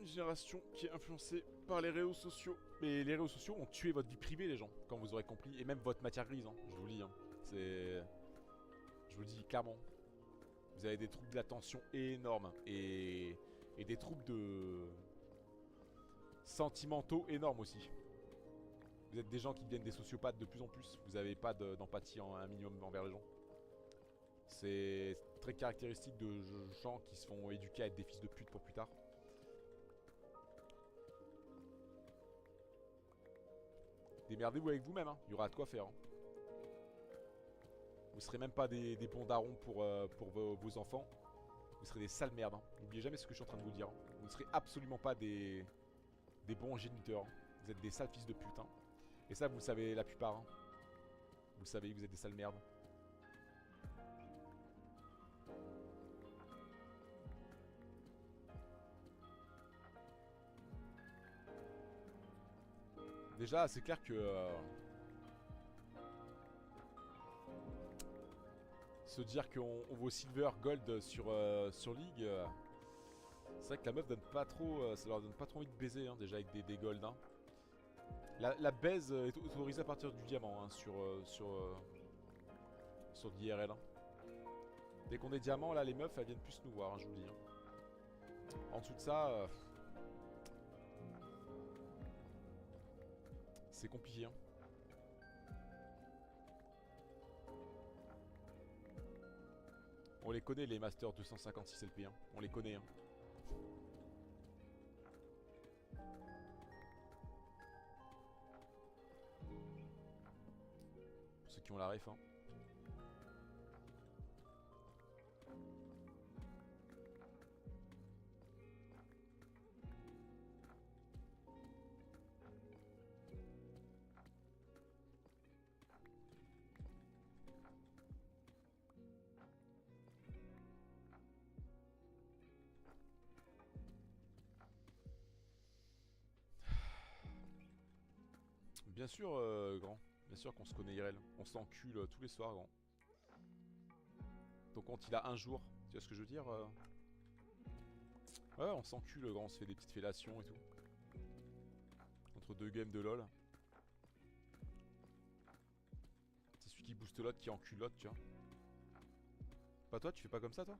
une génération qui est influencée par les réseaux sociaux. Mais les réseaux sociaux ont tué votre vie privée, les gens, comme vous aurez compris. Et même votre matière grise, hein, je vous le dis. Hein. C'est... Je vous le dis clairement. Vous avez des troubles de l'attention énormes. Et des troubles de... sentimentaux énormes aussi. Vous êtes des gens qui deviennent des sociopathes de plus en plus. Vous n'avez pas d'empathie un minimum envers les gens. C'est très caractéristique de gens qui se font éduquer à être des fils de pute pour plus tard. Démerdez-vous avec vous-même, hein. Il y aura de quoi faire. Hein. Vous serez même pas des bons darons pour vos enfants. Vous serez des sales merdes. Hein. N'oubliez jamais ce que je suis en train de vous dire. Hein. Vous ne serez absolument pas des bons géniteurs. Hein. Vous êtes des sales fils de pute. Hein. Et ça, vous le savez la plupart. Hein. Vous le savez, vous êtes des sales merdes. Déjà, c'est clair que... se dire qu'on vaut Silver, Gold sur League... c'est vrai que la meuf donne pas trop... ça leur donne pas trop envie de baiser, hein, déjà, avec des Gold. Hein. La baise est autorisée à partir du diamant, hein, sur l'IRL. Hein. Dès qu'on est diamant, là, les meufs, elles viennent plus nous voir, hein, je vous le dis. Hein. En dessous de ça... c'est compliqué, hein. On les connaît, les Masters 256 LP, hein. On les connaît, hein. Pour ceux qui ont la ref, hein. Bien sûr, grand. Bien sûr qu'on se connaît IRL. On s'encule tous les soirs, grand. Donc quand il a un jour, tu vois ce que je veux dire Ouais, on s'encule, grand. On se fait des petites fellations et tout. Entre deux games de LoL. C'est celui qui booste l'autre qui encule l'autre, tu vois. Pas toi, tu fais pas comme ça, toi?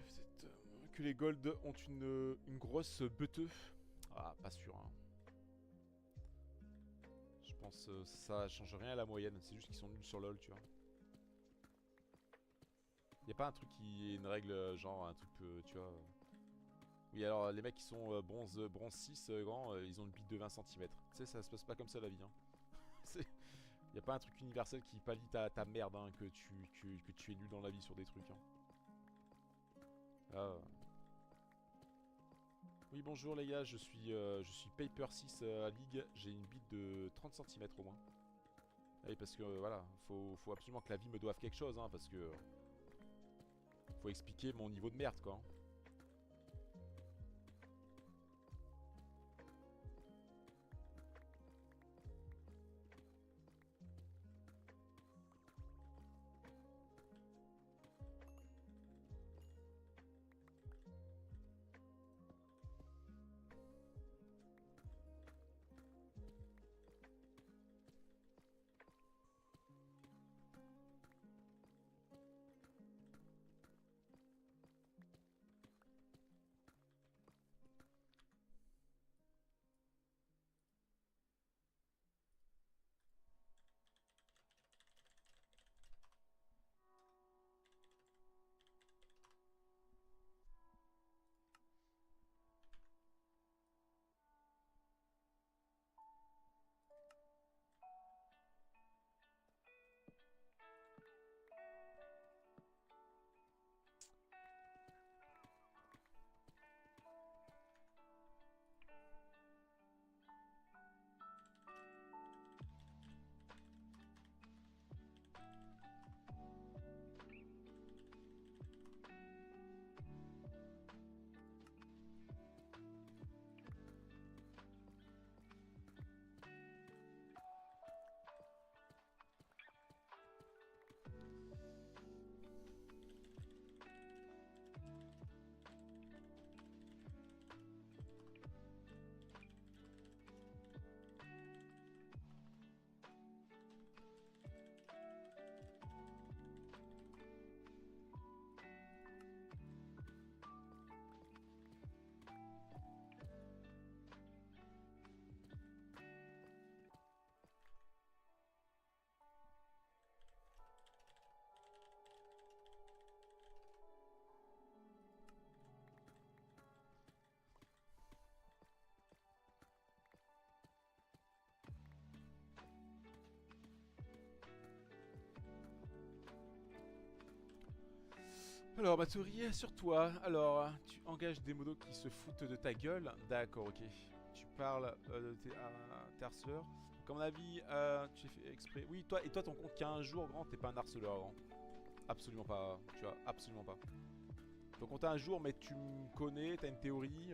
Vous êtes... que les golds ont une grosse beuteux. Ah, pas sûr, hein. Je pense ça change rien à la moyenne. C'est juste qu'ils sont nuls sur LoL, tu vois. Y'a pas un truc qui est une règle, genre un truc, tu vois. Oui, alors les mecs qui sont bronze 6, grand, ils ont une bite de 20 cm. Tu sais, ça se passe pas comme ça la vie. Hein. Y'a pas un truc universel qui pallie ta merde, hein, que tu es nul dans la vie sur des trucs. Hein. Ah. Oui, bonjour les gars, je suis Paper 6 à League. J'ai une bite de 30 cm au moins. Oui, parce que voilà, faut absolument que la vie me doive quelque chose, hein, parce que faut expliquer mon niveau de merde, quoi. Alors, ma théorie est sur toi. Alors, tu engages des modos qui se foutent de ta gueule. D'accord, ok. Tu parles de tes harceleurs. Donc, à mon avis, tu fais exprès. Oui, toi, et toi, ton compte 15 jours, grand, t'es pas un harceleur, grand. Absolument pas, tu vois, absolument pas. Ton compte a un jour, mais tu me connais, t'as une théorie.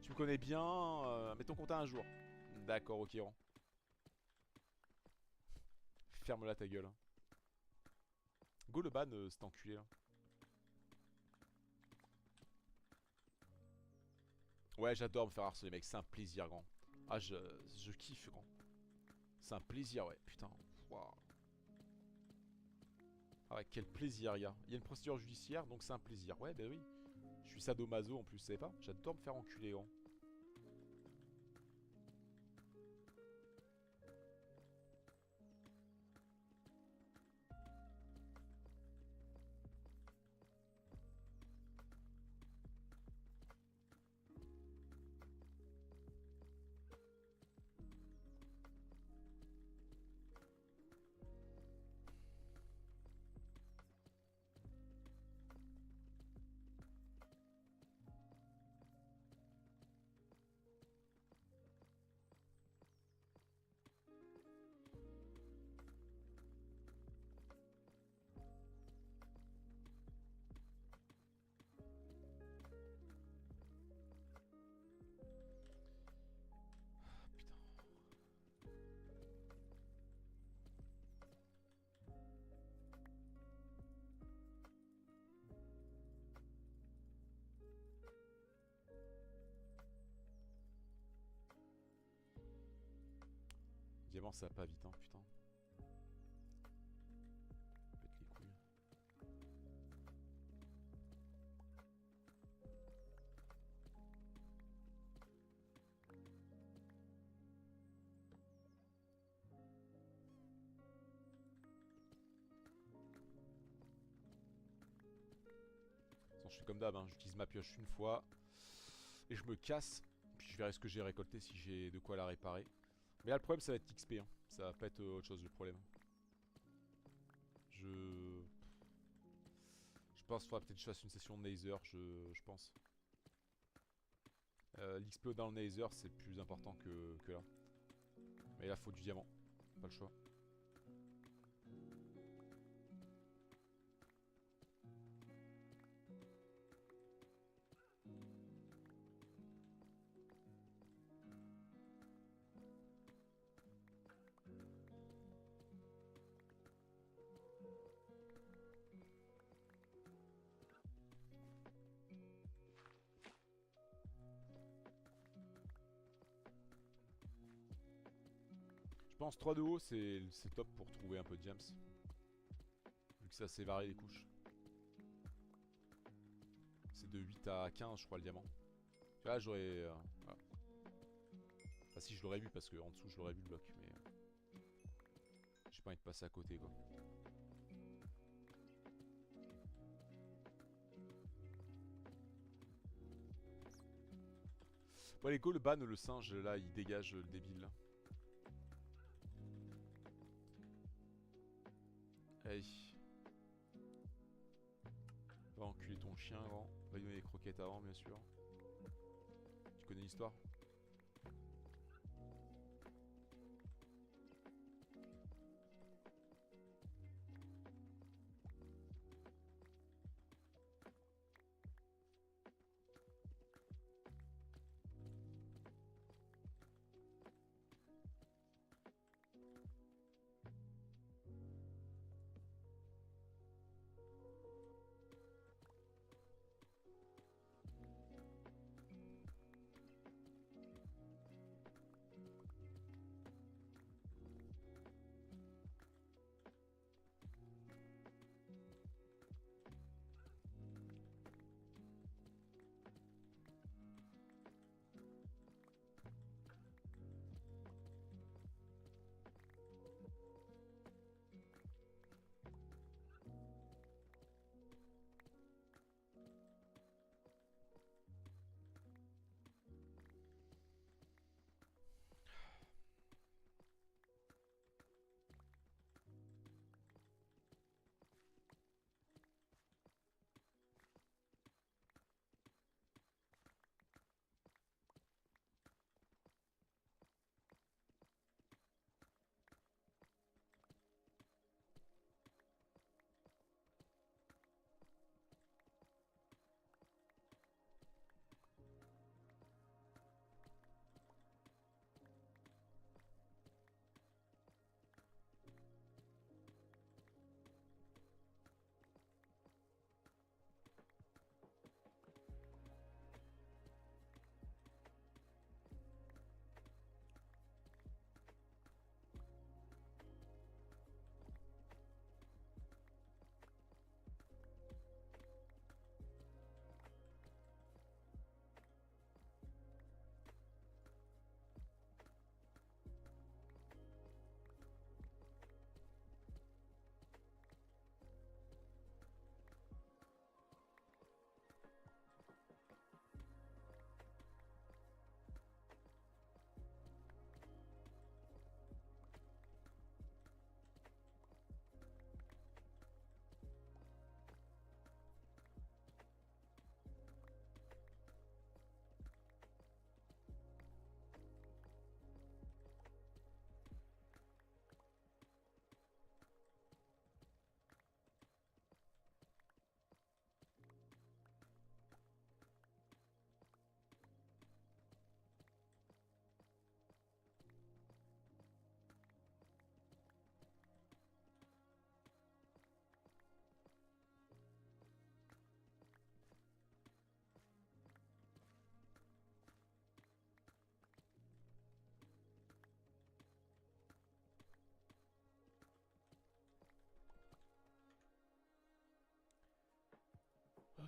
Tu me connais bien, mais ton compte a un jour. D'accord, ok, grand. Ferme-la ta gueule. Go le ban, cet enculé là. Ouais, j'adore me faire harceler, mec. C'est un plaisir, grand. Ah, je kiffe, grand. C'est un plaisir, ouais. Putain. Waouh. Ah ouais, quel plaisir, il y a. Il y a une procédure judiciaire, donc c'est un plaisir. Ouais, bah oui. Je suis sadomaso en plus, vous savez pas? J'adore me faire enculer, grand. Putain. Diamant, ça va pas vite, hein, putain. Pète les couilles. Je suis comme d'hab, hein. J'utilise ma pioche une fois et je me casse. Puis je verrai ce que j'ai récolté si j'ai de quoi la réparer. Mais là, le problème, ça va être XP. Hein. Ça va pas être autre chose le problème. Je pense qu'il faudra peut-être que je fasse une session de Nether, je pense. L'XP dans le Nether, c'est plus important que là. Mais là, faut du diamant. Pas le choix. Je pense 3 de haut, c'est top pour trouver un peu de gems. Vu que c'est assez varié les couches. C'est de 8 à 15, je crois, le diamant. Là, j'aurais... voilà. Enfin, si, je l'aurais vu parce qu'en dessous, je l'aurais vu le bloc. Mais j'ai pas envie de passer à côté, quoi. Bon, allez, go le ban, le singe, là, il dégage le débile, là. Allez. Va enculer ton chien, grand. Va lui donner des croquettes avant, bien sûr. Tu connais l'histoire?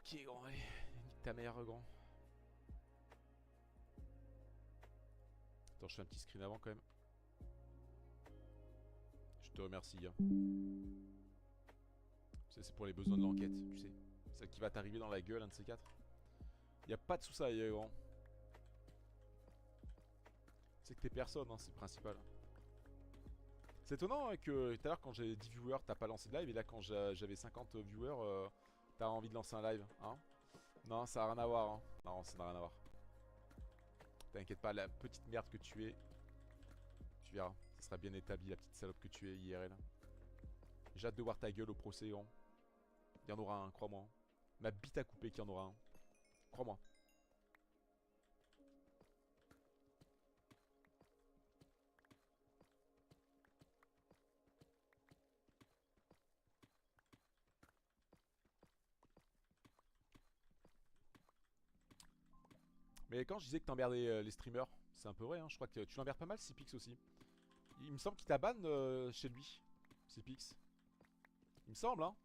Ok, grand, allez. Nique ta mère, grand. Attends, je fais un petit screen avant quand même. Je te remercie. Hein. C'est pour les besoins de l'enquête, tu sais. Celle qui va t'arriver dans la gueule, un de ces quatre. Y'a pas de sous-ça, grand. C'est que t'es personne, hein, c'est le principal. C'est étonnant hein, que tout à l'heure, quand j'avais 10 viewers, t'as pas lancé de live. Et là, quand j'avais 50 viewers, t'as envie de lancer un live. Hein? Non, ça a rien à voir. Hein. Non, ça n'a rien à voir. T'inquiète pas, la petite merde que tu es. Tu verras, ça sera bien établi, la petite salope que tu es, IRL. J'ai hâte de voir ta gueule au procès, gros. Il y en aura un, crois-moi. Ma bite à couper qu'il y en aura un. Crois-moi. Mais quand je disais que t'emmerdais les streamers, c'est un peu vrai, hein. Je crois que tu l'emmerdes pas mal, Cipix aussi. Il me semble qu'il t'a ban chez lui, Cipix. Il me semble, hein.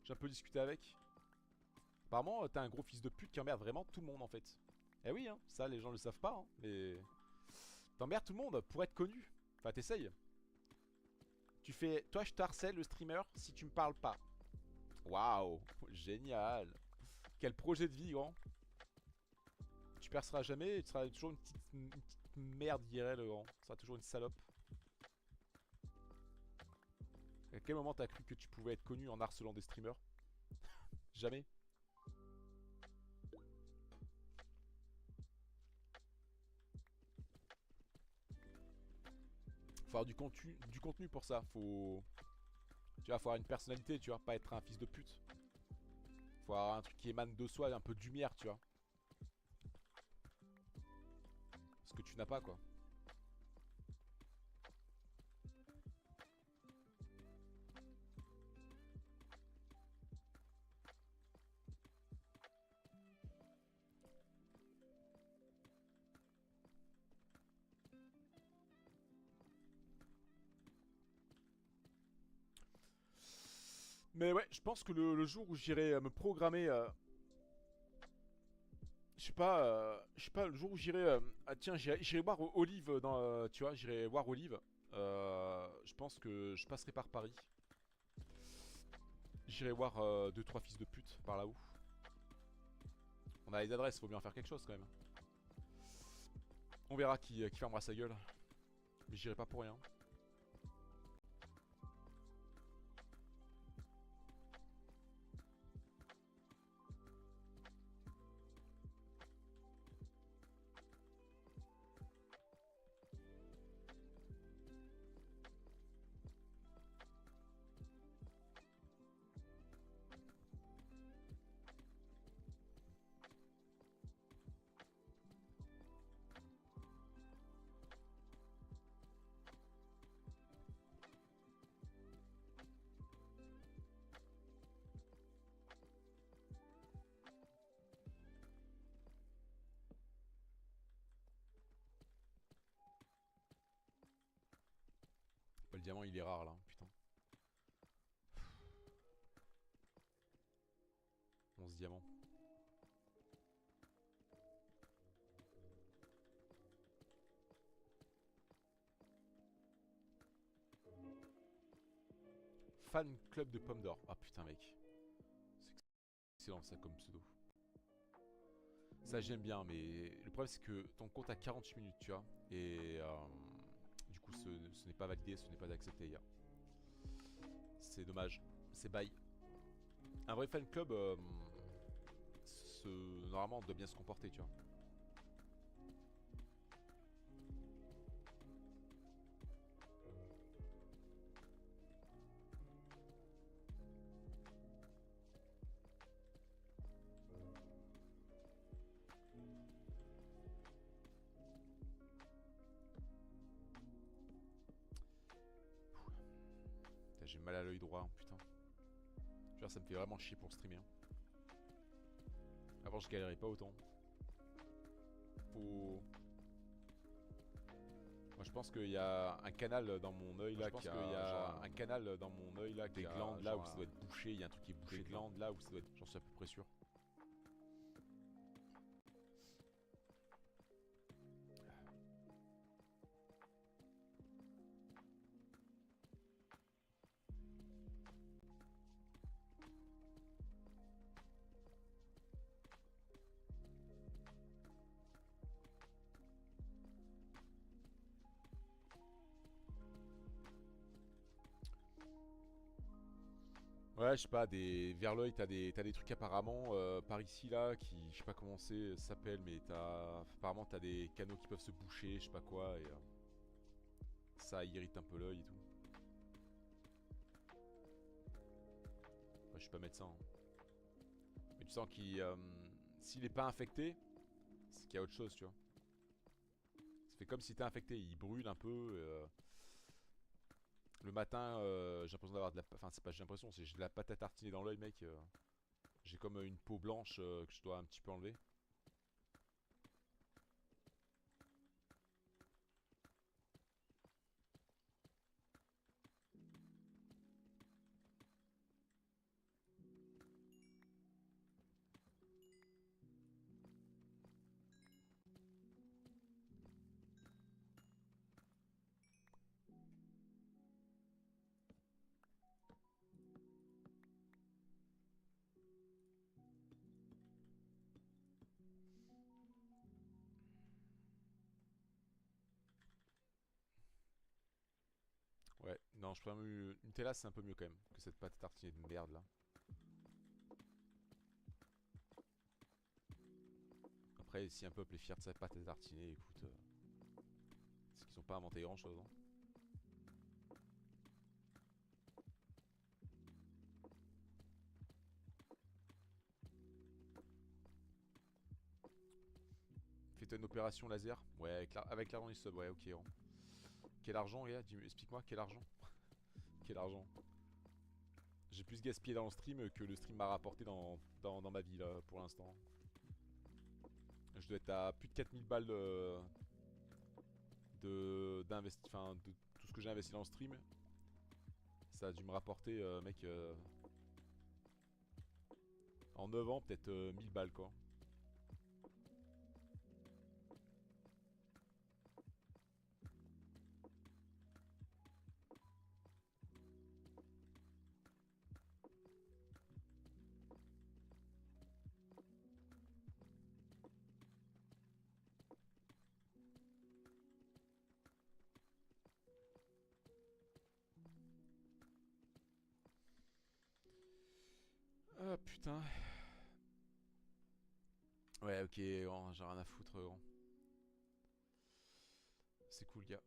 J'ai un peu discuté avec. Apparemment, t'es un gros fils de pute qui emmerde vraiment tout le monde en fait. Eh oui, hein, ça les gens le savent pas, hein, mais t'emmerdes tout le monde pour être connu. Enfin, t'essayes. Tu fais, toi je te harcèle le streamer si tu me parles pas. Waouh, génial. Quel projet de vie, grand. Tu perceras jamais, tu seras toujours une petite merde IRL, grand. Tu seras toujours une salope. À quel moment t'as cru que tu pouvais être connu en harcelant des streamers? Jamais. Faut avoir du contenu pour ça. Faut, tu vois, faut avoir une personnalité, tu vois, pas être un fils de pute. Faut avoir un truc qui émane de soi, un peu de lumière, tu vois. Ce que tu n'as pas, quoi. Mais ouais, je pense que le jour où j'irai me programmer, je sais pas, le jour où j'irai, ah tiens, j'irai voir Olive dans, tu vois, j'irai voir Olive. Je pense que je passerai par Paris. J'irai voir 2-3 fils de pute par là-haut. On a les adresses, faut bien faire quelque chose quand même. On verra qui fermera sa gueule. Mais j'irai pas pour rien. Le diamant il est rare là, putain. 11 diamants. Fan club de pommes d'or. Ah putain mec. C'est excellent ça comme pseudo. Ça j'aime bien mais le problème c'est que ton compte a 48 minutes tu vois. Et du coup ce n'est pas validé, ce n'est pas accepté hier. C'est dommage. C'est bye. Un vrai fan club normalement doit bien se comporter tu vois. J'ai mal à l'œil droit, putain. Genre ça me fait vraiment chier pour streamer. Avant je galérais pas autant. Faut... Moi je pense qu'il y a un canal dans mon œil là qui a... un canal dans mon œil là, des glandes là où ça doit être bouché, il y a un truc qui est bouché, des glandes là où ça doit être... J'en suis à peu près sûr. Ouais, je sais pas, vers l'œil, t'as des trucs apparemment par ici là qui, je sais pas comment ça s'appelle, mais apparemment t'as des canaux qui peuvent se boucher, je sais pas quoi, et ça irrite un peu l'œil et tout. Ouais, je suis pas médecin, hein. Mais tu sens qu'il, s'il est pas infecté, c'est qu'il y a autre chose, tu vois. Ça fait comme si t'es infecté, il brûle un peu. Le matin, j'ai l'impression d'avoir de la, enfin c'est pas j'ai l'impression, c'est j'ai de la pâte à tartiner dans l'œil, mec. J'ai comme une peau blanche que je dois un petit peu enlever. Ouais, non, je préfère Nutella, c'est un peu mieux quand même que cette pâte à tartiner de merde là. Après, si un peuple est fier de sa pâte à tartiner, écoute, c'est qu'ils ont pas inventé grand chose, hein. Fais-toi une opération laser. Ouais, avec l'argent du sub, ouais, ok. Hein. Quel argent, gars? Explique-moi, quel argent? Quel argent? J'ai plus gaspillé dans le stream que le stream m'a rapporté dans ma vie là pour l'instant. Je dois être à plus de 4000 balles enfin, de tout ce que j'ai investi dans le stream. Ça a dû me rapporter, mec, en 9 ans, peut-être 1000 balles quoi. Ah putain. Ouais, ok, bon, j'ai rien à foutre, gros. C'est cool, gars.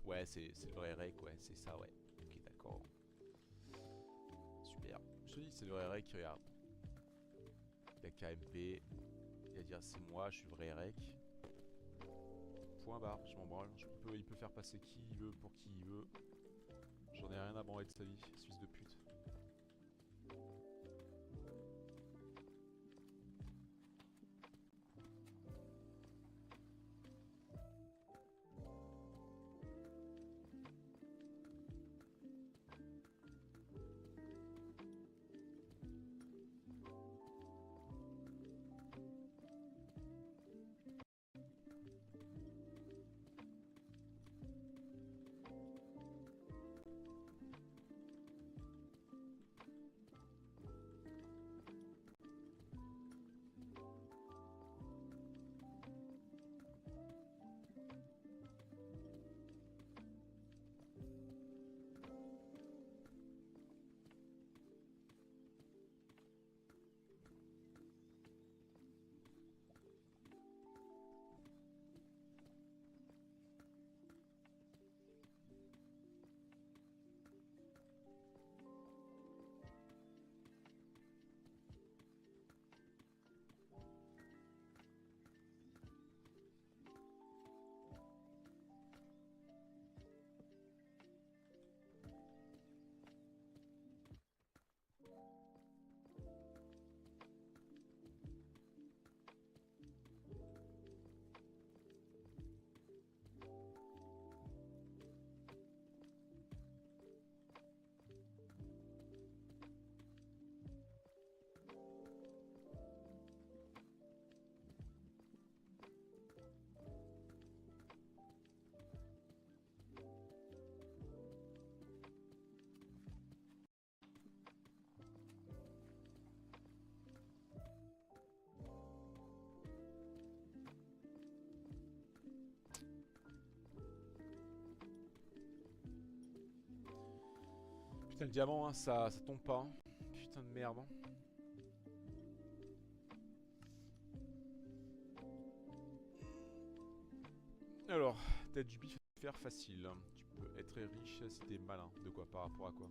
Ouais, c'est le vrai rec, ouais, c'est ça, ouais. Ok, d'accord. Super. Je te dis, c'est le vrai rec, regarde. Il y a KMP, il va dire c'est moi, je suis le vrai rec. Point barre, je m'en branle. Il peut faire passer qui il veut pour qui il veut. J'en ai rien à branler de sa vie, fils de pute. Putain, le diamant, hein, ça tombe pas. Hein. Putain de merde. Hein. Alors, t'as du bif à faire facile. Tu peux être très riche si t'es malin. De quoi? Par rapport à quoi?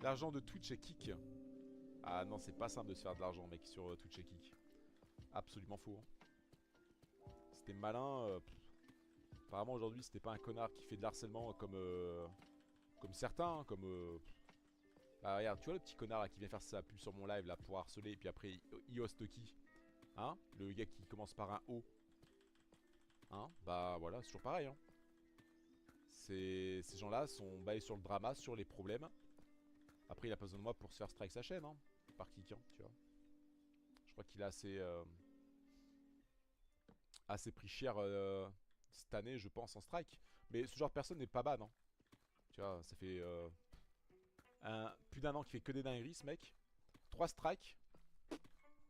L'argent de Twitch et Kik. Ah non, c'est pas simple de se faire de l'argent, mec, sur Twitch et Kik. Absolument faux. Hein. Si t'es malin... apparemment, aujourd'hui, c'était pas un connard qui fait de l'harcèlement comme certains, hein, comme... Bah regarde, tu vois le petit connard là, qui vient faire sa pub sur mon live là pour harceler et puis après il hoste qui? Hein? Le gars qui commence par un O. Hein? Bah voilà, c'est toujours pareil. Hein. Ces gens-là sont basés sur le drama, sur les problèmes. Après, il a pas besoin de moi pour se faire strike sa chaîne. Hein. Par Kik, hein, tu vois. Je crois qu'il a assez pris cher cette année, je pense, en strike. Mais ce genre de personne n'est pas ban. Hein. Tu vois, ça fait plus d'un an qu'il fait que des dingueries, ce mec. 3 strikes.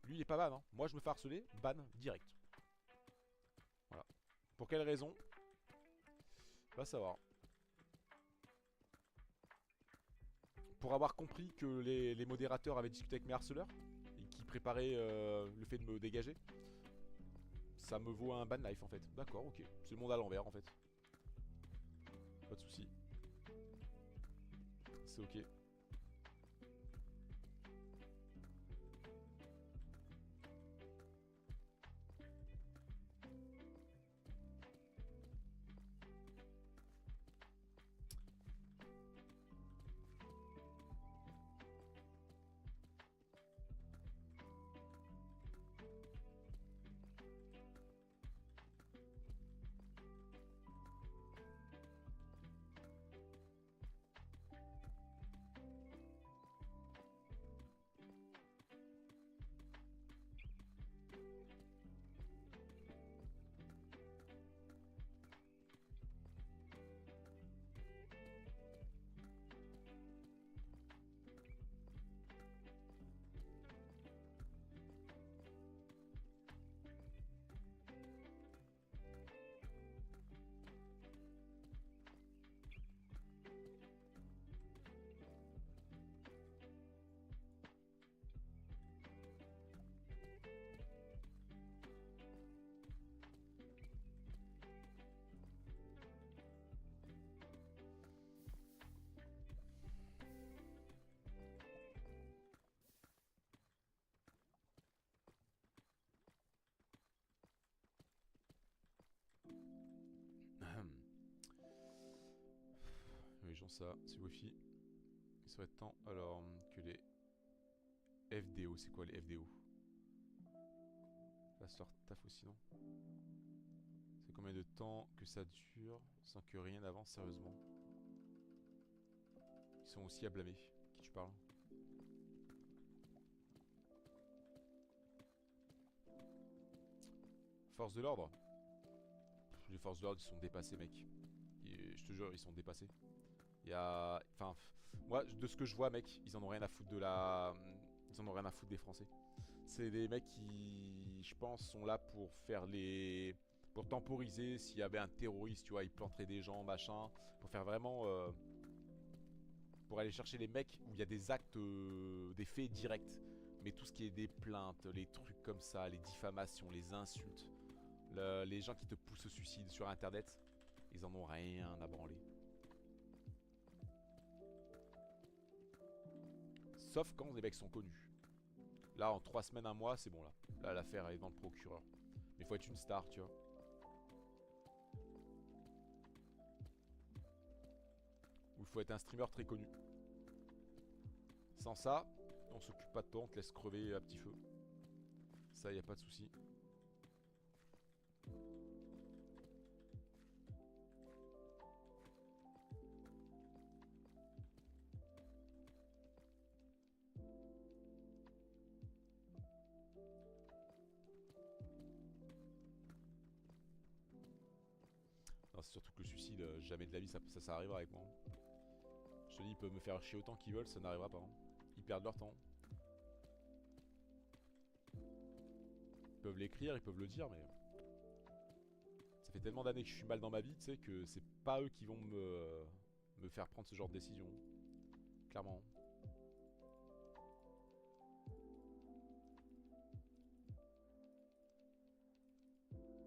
Lui, il est pas ban. Hein. Moi, je me fais harceler, ban direct. Voilà. Pour quelle raison? Va savoir. Pour avoir compris que les modérateurs avaient discuté avec mes harceleurs et qui préparaient le fait de me dégager. Ça me vaut un ban life en fait. D'accord, ok. C'est le monde à l'envers en fait. Pas de soucis. C'est ok. Les gens ça, c'est Wi-Fi. Il serait temps alors que les FDO, c'est quoi les FDO? Va se leur taf aussi non? C'est combien de temps que ça dure sans que rien n'avance sérieusement? Ils sont aussi à blâmer. Qui tu parles? Force de l'ordre? Les forces de l'ordre ils sont dépassés mec. Je te jure ils sont dépassés. Il y a... Enfin, moi de ce que je vois mec, ils en ont rien à foutre de la... Ils en ont rien à foutre des Français. C'est des mecs qui, je pense, sont là pour faire les... Pour temporiser s'il y avait un terroriste, tu vois, ils planteraient des gens, machin. Pour faire vraiment... pour aller chercher les mecs où il y a des actes, des faits directs. Mais tout ce qui est des plaintes, les trucs comme ça, les diffamations, les insultes, les gens qui te poussent au suicide sur internet, ils en ont rien à branler. Sauf quand les mecs sont connus. Là, en 3 semaines, un mois, c'est bon là. Là, l'affaire est dans le procureur. Mais il faut être une star, tu vois. Ou il faut être un streamer très connu. Sans ça, on s'occupe pas de toi, on te laisse crever à petit feu. Ça, y a pas de souci. Non, c'est surtout que le suicide, jamais de la vie, ça arrivera avec moi. Je te dis, ils peuvent me faire chier autant qu'ils veulent, ça n'arrivera pas. Hein. Ils perdent leur temps. Ils peuvent l'écrire, ils peuvent le dire, mais... Ça fait fait tellement d'années que je suis mal dans ma vie, tu sais, que c'est pas eux qui vont me faire prendre ce genre de décision. Clairement.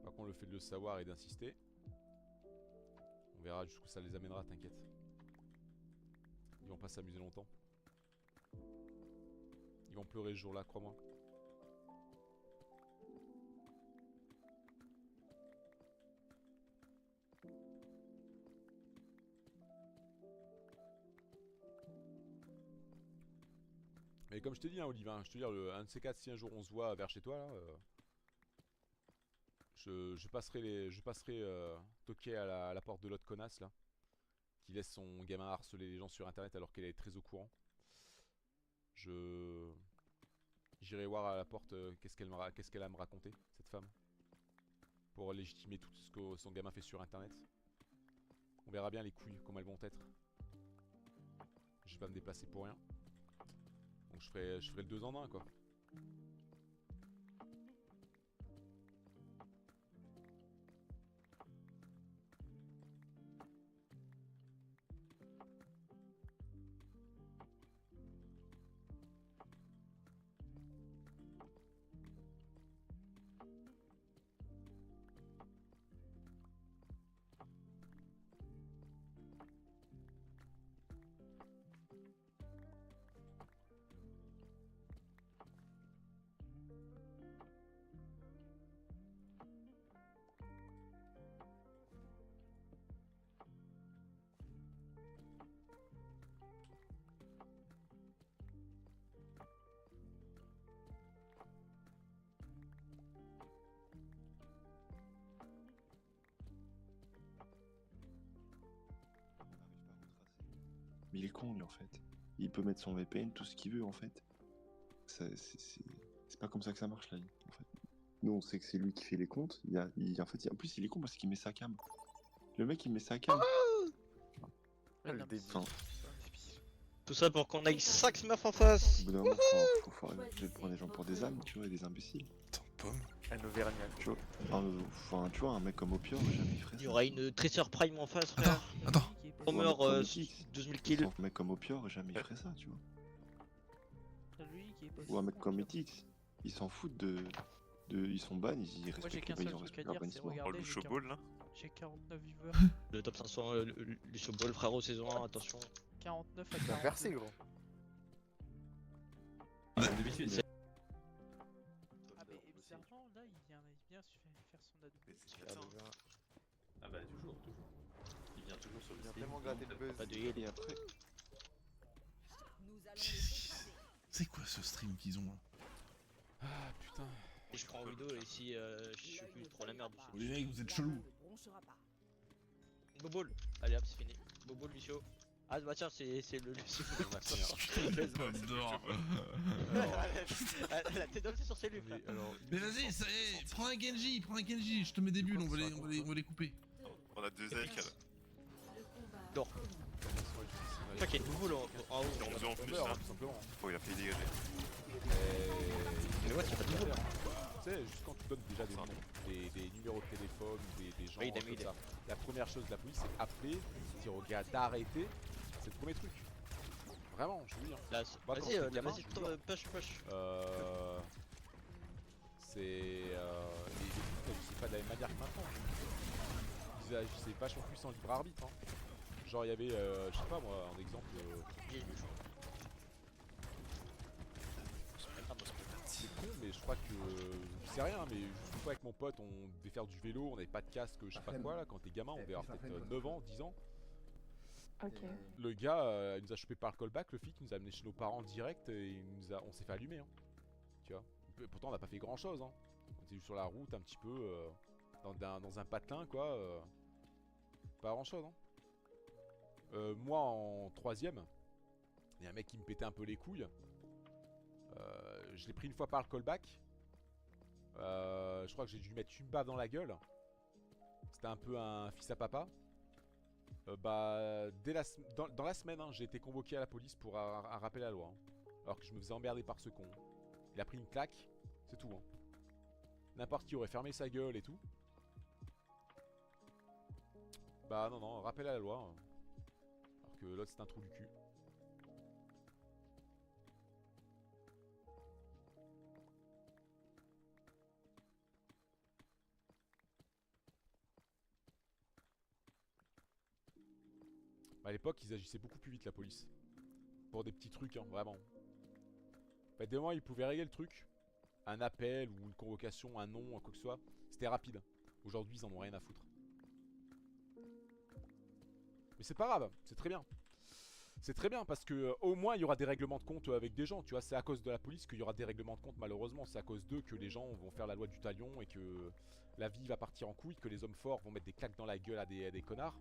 Par contre, le fait de le savoir et d'insister, on verra jusqu'où ça les amènera, t'inquiète. Ils vont pas s'amuser longtemps. Ils vont pleurer ce jour-là, crois-moi. Mais comme je t'ai dit, hein, Olive, hein, je te dis, un de ces quatre, si un jour on se voit vers chez toi, là, je passerai toquer à la porte de l'autre connasse, là, qui laisse son gamin harceler les gens sur internet alors qu'elle est très au courant. J'irai voir à la porte qu'est-ce qu'elle a à me raconter, cette femme, pour légitimer tout ce que son gamin fait sur internet. On verra bien les couilles, comment elles vont être. Je vais pas me déplacer pour rien. Donc je ferai le 2 en 1 quoi. Mais il est con, lui, en fait. Il peut mettre son VPN, tout ce qu'il veut, en fait. C'est pas comme ça que ça marche, la vie, en fait. Nous, on sait que c'est lui qui fait les comptes. En plus, il est con parce qu'il met sa cam. Le mec, il met sa cam. Enfin, Tout ça pour qu'on aille 5 smurfs en face. au bout d'un moment, faut arrêter de prendre les gens pour des âmes, tu vois, et des imbéciles. Attends, pomme. Un Auvergnat. Tu vois, enfin, tu vois, un mec comme Opior, jamais ferait ça. Il y aura une Tracer Prime en face, frère. Attends. On Ou un meurt mec comme Mythix. 12 000 kills. Un mec comme Opior, jamais ferait ça, tu vois. Lui qui est pas Ou un si mec con, comme tu Mythix. Ils s'en foutent ils sont ban, ils j'ai respectent qu'un pas, ils seul ont truc à respecté leur dire, c'est banissement. Oh, regardez, le showball là. j'ai 49 viewers, Le top 500, Lucio Ball, frérot, saison 1, attention. 49 à Tu vas 42. percer, gros. C'est- Ah mais le sergent là il vient faire son ado. Ah bah toujours. Il vient toujours sur le Il vient stream. tellement gratter le buzz. Pas de heal. Et après, C'est quoi ce stream qu'ils ont là? Ah putain. Et je prends en vidéo et si je suis plus trop la merde dessus. Les mecs, vous êtes chelous. Bobol. Allez hop, c'est fini. Bobol, Lucio. Ah bah tiens, c'est le Lucio. Pomme d'or. La tête d'homme c'est sur cellule. Mais alors, Mais vas-y, ça y est, prends un Genji, je te mets des bulles, on va les couper. On a deux ailes, Dors. Ok, Bobol en haut. on joue en plus meurt, là. hein, tout simplement. Oh, il a failli dégager. Mais ouais, c'est pas de nouveau. Tu sais, juste quand tu donnes déjà des numéros de téléphone, des gens Oui, il a comme mis ça, la première chose de la police c'est appeler, dire au gars d'arrêter, c'est le premier truc. Vraiment, je vous dis. Hein. Là, Bah, quand vas-y, t'es gamin, vas-y, je vous jure. push. C'est. Les flics, c'est pas de la même manière que maintenant. Ils agissaient vachement plus en libre arbitre. Hein. Genre, il y avait, je sais pas moi, un exemple. C'est con, mais je crois que. Je sais rien, mais juste une fois avec mon pote, on devait faire du vélo, on avait pas de casque, je sais pas quoi là. Quand t'es gamin, on devait avoir peut-être 9 ans, 10 ans. Ok. Le gars, il nous a chopé par le callback, le flic nous a amené chez nos parents direct et on s'est fait allumer. Hein. Tu vois. Pourtant, on n'a pas fait grand chose. Hein. On était juste sur la route un petit peu, dans un patelin quoi. Pas grand chose. Hein. Moi en 3ème, il y a un mec qui me pétait un peu les couilles. Je l'ai pris une fois par le callback. Je crois que j'ai dû lui mettre une baffe dans la gueule. C'était un peu un fils à papa. Dans la semaine, hein, j'ai été convoqué à la police pour un rappel à la loi. Hein, alors que je me faisais emmerder par ce con. Il a pris une claque, c'est tout. Hein. N'importe qui aurait fermé sa gueule et tout. Bah non, non, rappel à la loi. Alors que l'autre c'est un trou du cul. Bah, à l'époque, ils agissaient beaucoup plus vite, la police. Pour des petits trucs, hein, vraiment. En fait, des moments, ils pouvaient régler le truc. Un appel ou une convocation, un nom, quoi que ce soit. C'était rapide. Aujourd'hui, ils en ont rien à foutre. Mais c'est pas grave, c'est très bien. C'est très bien parce que au moins il y aura des règlements de compte avec des gens, tu vois. C'est à cause de la police qu'il y aura des règlements de compte, malheureusement. C'est à cause d'eux que les gens vont faire la loi du talion et que la vie va partir en couille, que les hommes forts vont mettre des claques dans la gueule à des connards.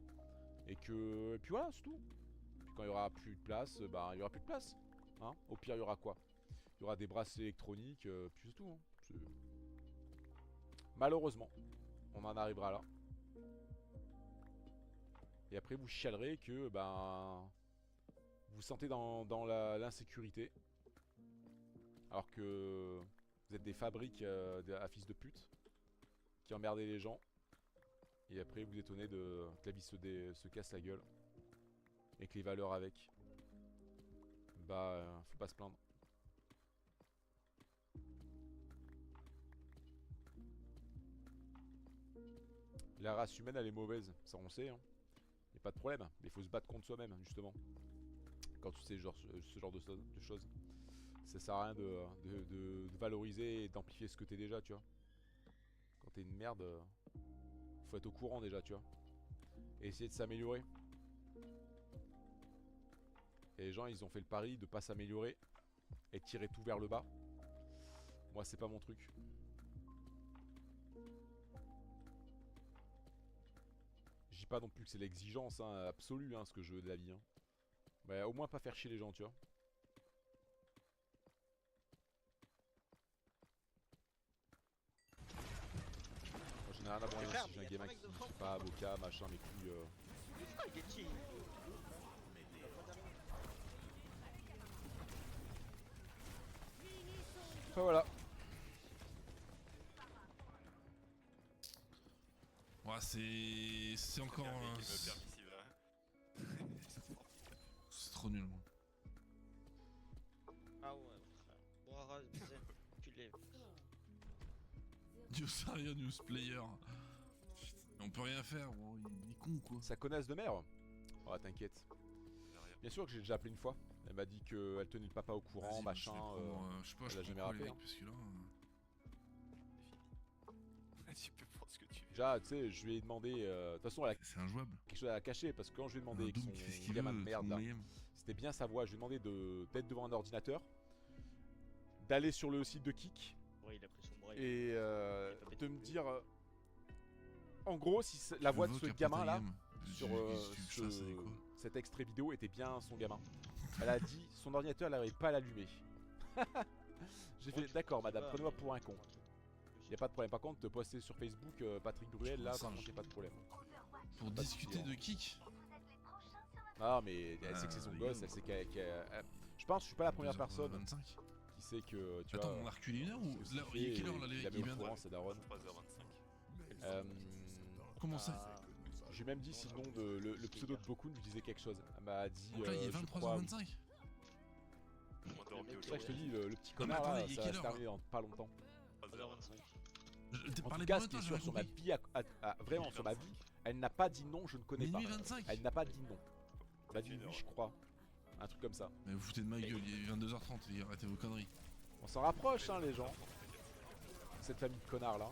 Et que. Et puis voilà, c'est tout. Puis quand il y aura plus de place, bah il y aura plus de place. Hein, au pire, il y aura quoi? Il y aura des bracelets électroniques, puis c'est tout. Hein. Malheureusement, on en arrivera là. Et après, vous chialerez que ben vous vous sentez dans l'insécurité. Alors que vous êtes des fabriques à fils de pute qui emmerdaient les gens. Et après, vous étonnez que la vie se casse la gueule. Et que les valeurs avec. Bah, faut pas se plaindre. La race humaine, elle est mauvaise, ça on sait. Hein. Y a pas de problème, mais il faut se battre contre soi-même, justement. Quand tu sais ce genre de choses. Ça sert à rien de valoriser et d'amplifier ce que t'es déjà, tu vois. Quand t'es une merde, faut être au courant déjà, tu vois. Et essayer de s'améliorer. Et les gens, ils ont fait le pari de pas s'améliorer et tirer tout vers le bas. Moi, c'est pas mon truc. Je dis pas non plus que c'est l'exigence hein, absolue, hein, ce que je veux de la vie. Hein. Bah, au moins pas faire chier les gens, tu vois. Moi, j'en ai rien à branler si j'ai un gamin qui est pas avocat, machin, mes couilles. Enfin voilà. Ouais, c'est encore. C'est trop nul. Moi. Ah ouais, frère. Bon, arrête, tu l'es. Diosaria News Player. On peut rien faire, bro. Il est con quoi. Sa connasse de mère. Oh t'inquiète. Bien sûr que j'ai déjà appelé une fois. Elle m'a dit qu'elle tenait le papa au courant, machin. Je sais pas, elle a jamais prends rappelé. les Hein. mecs, parce que là. Tu peux prendre ce que tu veux. Déjà, tu sais, je lui ai demandé. De toute façon, elle a C'est injouable. quelque chose à cacher parce que quand je lui ai demandé Un avec double qui fait ce son qu'il gamin de veut, merde son là, DM. c'était bien sa voix. Je lui ai demandé d'être devant un ordinateur, d'aller sur le site de Kik Ouais, il a pris son bras. et il a pas de me pété. dire. En gros, si la voix de ce gamin là, sur quoi. cet extrait vidéo était bien son gamin. Elle a dit son ordinateur, elle n'arrive pas à l'allumer. J'ai fait d'accord madame, prenez-moi pour un con. Y a pas de problème. Par contre, te poster sur Facebook Patrick Bruel là, par contre, y a pas de problème. Pour Pas de discuter souci, de hein. kick. Ah mais elle sait que c'est son gosse, elle sait je pense que je suis pas la première 2h25. personne qui sait que tu Attends, vois. on a reculé une heure ou ce là, qu'il il est fait quelle heure et là il les la met au vient de... courant, c'est Daron. 3h25. Comment ça J'ai même dit si le nom de le pseudo de Bokun lui disait quelque chose. Elle m'a dit Donc là il est je crois. 23h25. C'est ça que je te dis, le petit Non, mais connard là, attendez, il est ça va quelle se heure, terminer dans pas longtemps. 3h25. En Parlez tout cas, pas ce qui est maintenant, sûr j'ai sur ma compris. vie, vraiment sur ma vie, elle n'a pas dit non, je ne connais pas. Minuit 25. Elle n'a pas dit non. Elle a dit oui, je crois. Un truc comme ça. Mais vous foutez de ma gueule, il est 22h30, les gars, arrêtez vos conneries. On s'en rapproche, hein, les gens. Cette famille de connards là.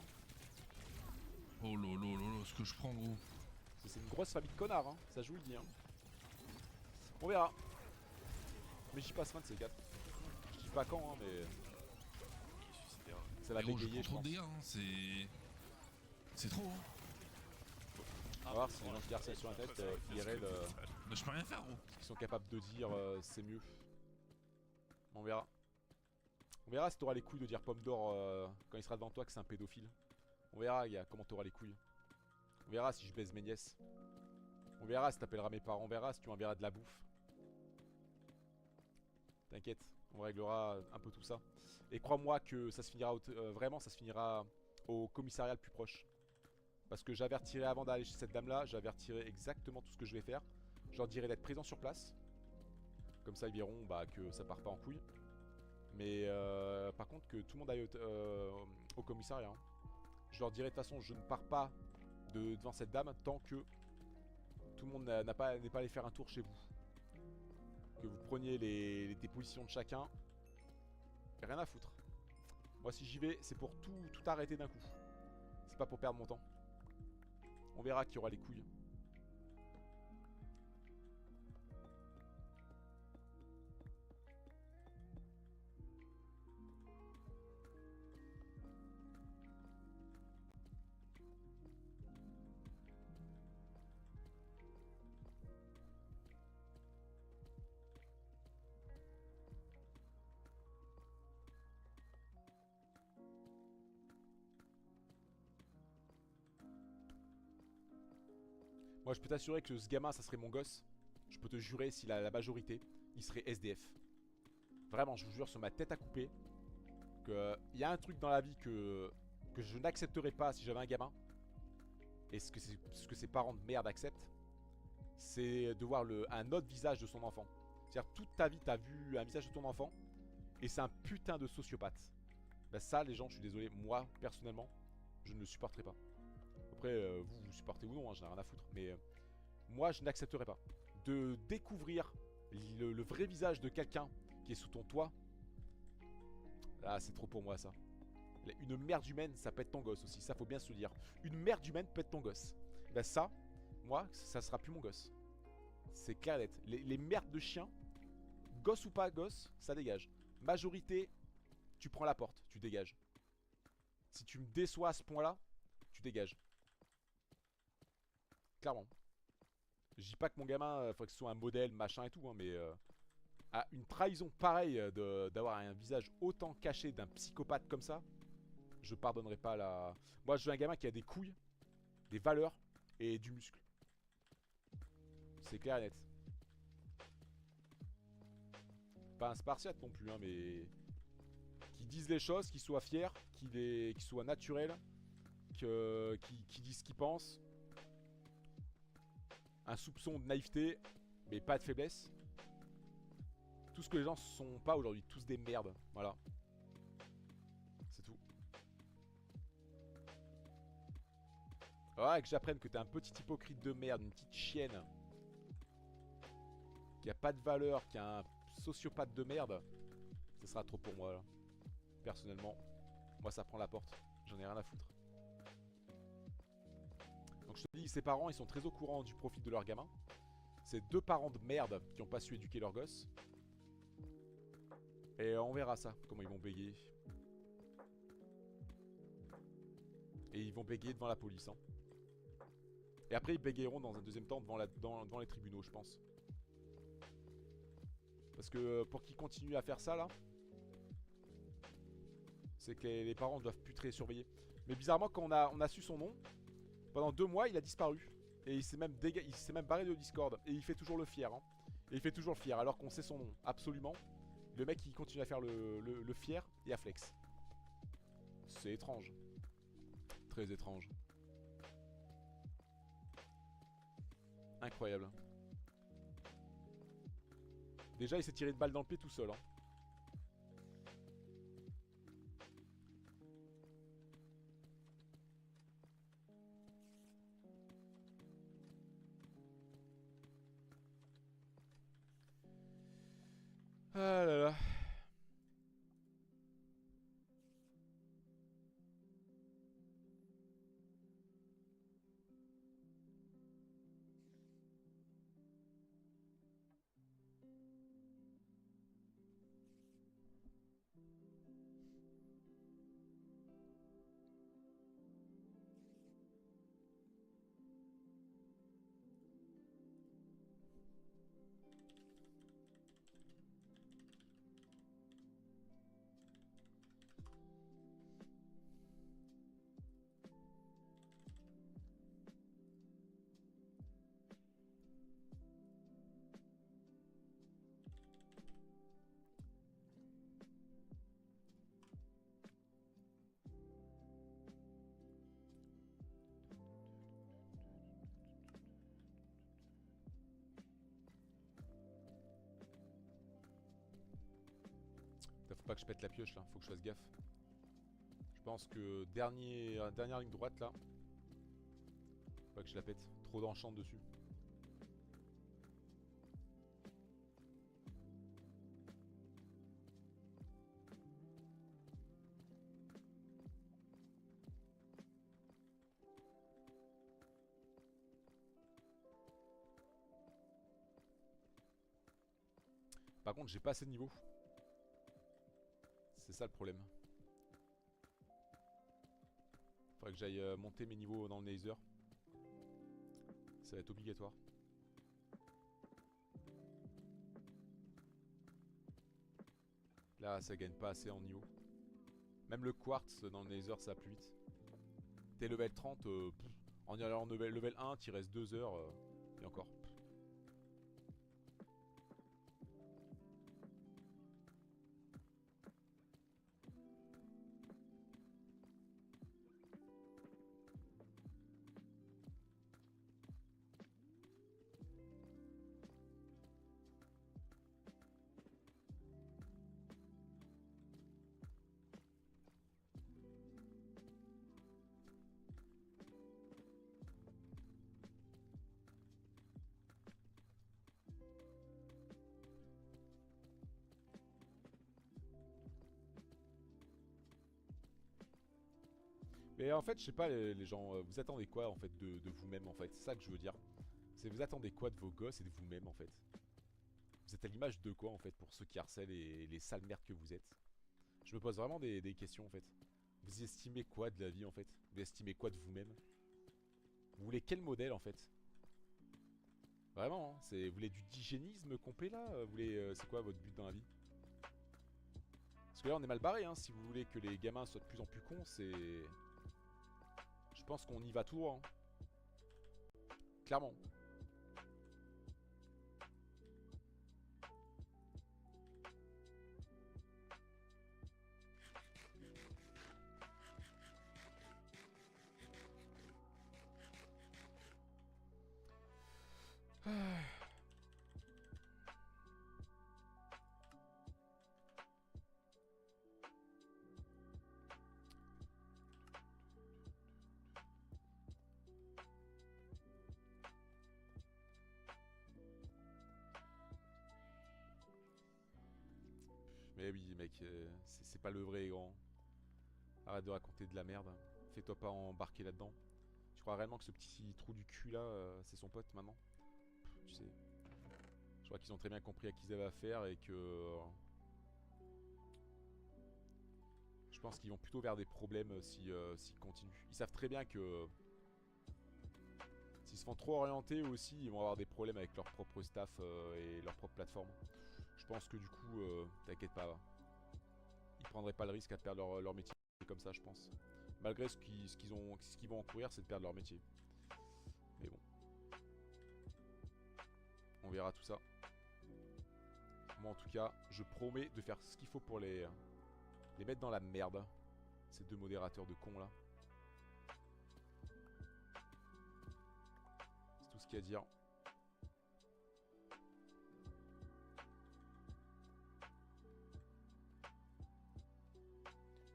Oh lolo, ce que je prends gros. C'est une grosse famille de connards, hein. Ça je vous le dis. Hein. On verra. Mais j'y passe 24. Je dis pas quand, hein, mais Il est suicidaire. ça va Mais gros, je bégayer, prends je trop de pense. dégâts, hein, c'est trop. Hein. On va voir si les gens qui harcèlent sur internet, IRL, Bah, je peux rien faire gros. qui sont capables de dire c'est mieux. On verra. On verra si t'auras les couilles de dire pomme d'or quand il sera devant toi que c'est un pédophile. On verra, gars, comment t'auras les couilles. On verra si je baise mes nièces. On verra si t'appelleras mes parents. On verra si tu m'enverras de la bouffe. T'inquiète, on réglera un peu tout ça. Et crois-moi que ça se finira vraiment, ça se finira au commissariat le plus proche. Parce que j'avertirai avant d'aller chez cette dame là, j'avertirai exactement tout ce que je vais faire. Je leur dirai d'être présent sur place. Comme ça ils verront bah, que ça part pas en couille. Mais par contre que tout le monde aille au commissariat. Hein. Je leur dirai de toute façon je ne pars pas devant cette dame tant que tout le monde n'est pas allé faire un tour chez vous. Que vous preniez les dépositions de chacun. Rien à foutre. Moi si j'y vais c'est pour tout arrêter d'un coup. C'est pas pour perdre mon temps. On verra qui aura les couilles. Moi je peux t'assurer que ce gamin ça serait mon gosse. Je peux te jurer s'il a la majorité, il serait SDF. Vraiment je vous jure sur ma tête à couper que il y a un truc dans la vie que je n'accepterais pas si j'avais un gamin. Et ce que ses parents de merde acceptent, c'est de voir un autre visage de son enfant. C'est-à-dire toute ta vie t'as vu un visage de ton enfant et c'est un putain de sociopathe. Bah ça les gens je suis désolé, moi personnellement je ne le supporterai pas. Après vous supportez ou non, hein, j'en ai rien à foutre. Mais moi je n'accepterai pas de découvrir le vrai visage de quelqu'un qui est sous ton toit. Ah c'est trop pour moi ça. Une merde humaine ça peut être ton gosse aussi, ça faut bien se le dire. Une merde humaine peut être ton gosse. Bah ça, moi ça sera plus mon gosse. C'est clair et net. Les merdes de chiens, gosse ou pas gosse, ça dégage. Majorité, tu prends la porte, tu dégages. Si tu me déçois à ce point là, tu dégages. Clairement. Je dis pas que mon gamin, faut que ce soit un modèle, machin et tout, hein, mais une trahison pareille d'avoir un visage autant caché d'un psychopathe comme ça, je pardonnerai pas la... Moi je veux un gamin qui a des couilles, des valeurs et du muscle. C'est clair et net. Pas un spartiate non plus, hein, mais... Qui disent les choses, qui soient fiers, qui soient naturels, qui disent ce qu'ils pensent. Un soupçon de naïveté, mais pas de faiblesse. Tout ce que les gens sont pas aujourd'hui, tous des merdes, voilà. C'est tout. Ouais, que j'apprenne que t'es un petit hypocrite de merde, une petite chienne, qui a pas de valeur, qui a un sociopathe de merde, ça sera trop pour moi là. Personnellement, moi ça prend la porte, j'en ai rien à foutre. Donc je te dis, ses parents ils sont très au courant du profil de leur gamin. C'est deux parents de merde qui ont pas su éduquer leur gosse. Et on verra ça, comment ils vont bégayer. Et ils vont bégayer devant la police, hein. Et après ils bégayeront dans un deuxième temps devant les tribunaux, je pense. Parce que pour qu'ils continuent à faire ça là, c'est que les parents doivent plus très surveiller. Mais bizarrement quand on a su son nom, pendant 2 mois il a disparu. Et il s'est même barré de Discord. Et il fait toujours le fier, hein. Et il fait toujours le fier alors qu'on sait son nom, absolument. Le mec il continue à faire le fier et à flex. C'est étrange. Très étrange. Incroyable. Déjà il s'est tiré une balle dans le pied tout seul, hein. Ah là là. pas que je pète la pioche là, faut que je fasse gaffe. Je pense que dernière ligne droite là. Faut pas que je la pète. Trop d'enchant dessus. Par contre, j'ai pas assez de niveau. C'est ça le problème. Faudrait que j'aille monter mes niveaux dans le Nether. Ça va être obligatoire. Là, ça gagne pas assez en niveau. Même le quartz dans le Nether, ça va plus vite. T'es level 30, en y allant en level 1, t'y restes 2 heures. Et encore. Mais en fait, je sais pas, les gens, vous attendez quoi en fait de vous-même en fait? C'est ça que je veux dire. C'est vous attendez quoi de vos gosses et de vous-même en fait? Vous êtes à l'image de quoi en fait pour ceux qui harcèlent et les sales merdes que vous êtes? Je me pose vraiment des questions en fait. Vous estimez quoi de la vie en fait? Vous estimez quoi de vous-même? Vous voulez quel modèle en fait? Vraiment, hein, vous voulez du digénisme complet là? Vous voulez, c'est quoi votre but dans la vie? Parce que là on est mal barré, hein. Si vous voulez que les gamins soient de plus en plus cons, c'est... Je pense qu'on y va tout droit, hein. Clairement. Mais oui mec, c'est pas le vrai grand. Arrête de raconter de la merde. Fais-toi pas embarquer là-dedans. Tu crois réellement que ce petit trou du cul là, c'est son pote maintenant? Tu sais. Je crois qu'ils ont très bien compris à qui ils avaient affaire et que... je pense qu'ils vont plutôt vers des problèmes s'ils continuent. Ils savent très bien que... s'ils se font trop orienter eux aussi, ils vont avoir des problèmes avec leur propre staff et leur propre plateforme. Je pense que du coup, t'inquiète pas, ils prendraient pas le risque à perdre leur métier comme ça, je pense. Malgré ce qu'ils vont encourir, c'est de perdre leur métier. Mais bon. On verra tout ça. Moi en tout cas, je promets de faire ce qu'il faut pour les mettre dans la merde. Ces deux modérateurs de cons là. C'est tout ce qu'il y a à dire.